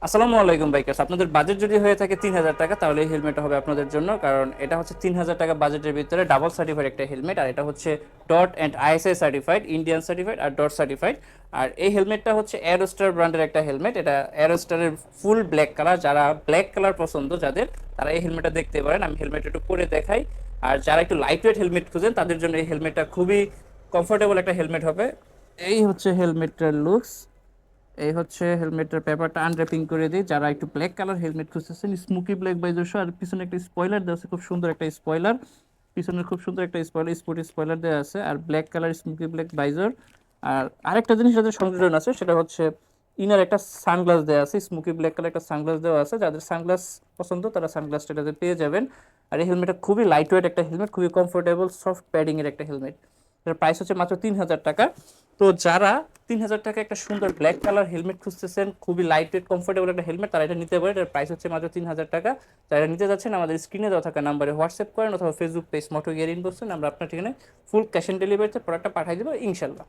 আসসালামু আলাইকুম বাইকার্স, আপনাদের বাজেট যদি হয়ে থাকে 3,000 টাকা তাহলে এই হেলমেটটা হবে আপনাদের জন্য। কারণ এটা হচ্ছে 3,000 টাকা বাজেটের ভিতরে ডাবল সার্টিফাইড একটা হেলমেট। আর এটা হচ্ছে DOT and ISI certified, Indian certified আর ডট সার্টিফাইড। আর এই হেলমেটটা হচ্ছে অ্যারোস্টার ব্র্যান্ডের একটা হেলমেট। এটা অ্যারোস্টারের ফুল ব্ল্যাক কালার, যারা ব্ল্যাক কালার পছন্দ যাদের, তারা এই হেলমেটটা দেখতে পারেন। আমি হেলমেটটা একটু পরে দেখাই। আর যারা একটু লাইট ওয়েট হেলমেট খুঁজেন তাদের জন্য এই হেলমেটটা খুবই কমফোর্টেবল একটা হেলমেট হবে। এই হচ্ছে হেলমেটটার লুকস। এই হচ্ছে হেলমেটের পেপারটা আনর্যাপিং করে দিই। যারা একটু ব্ল্যাক কালার হেলমেট খুঁজতেছেন, স্মোকি ব্ল্যাক বাইজর সহ, আর পিছনে একটা স্পয়লার দেওয়া আছে, খুব সুন্দর একটা স্পয়লার। পিছনে খুব সুন্দর একটা স্পয়লার, স্পোর্টি স্পয়লার দেওয়া আছে, আর black colour smoky black visor. আর আরেকটা জিনিস যাদের সংযোজন আছে সেটা হচ্ছে ইনার একটা সানগ্লাস দেওয়া আছে, স্মোকি ব্ল্যাক কালার একটা সানগ্লাস দেওয়া আছে। যাদের সানগ্লাস পছন্দ তারা সানগ্লাসটা এটাতে পেয়ে যাবেন। আর এই হেলমেটটা খুবই লাইট ওয়েট একটা হেলমেট, খুবই কমফোর্টেবল সফট প্যাডিং এর একটা হেলমেট। এটার প্রাইস হচ্ছে মাত্র 3,000 টাকা। তো যারা 3,000 টাকা একটা সুন্দর ব্ল্যাক কালার হেলমেট খুঁজতেছেন, খুবই লাইট ওয়েট কমফোর্টেবল একটা হেলমেট, তারা এটা নিতে পারে। এটার প্রাইস হচ্ছে মাত্র 3,000 টাকা। যারা নিতে যাচ্ছেন আমাদের স্ক্রিনে দেওয়া থাকা নাম্বারে হোয়াটসঅ্যাপ করেন অথবা ফেসবুক পেজ মোটো গিয়ার ইনবক্স করেন, আমরা আপনার ঠিকানায় ফুল ক্যাশ অন ডেলিভারিতে প্রোডাক্টটা পাঠিয়ে দেবো ইনশাল্লাহ।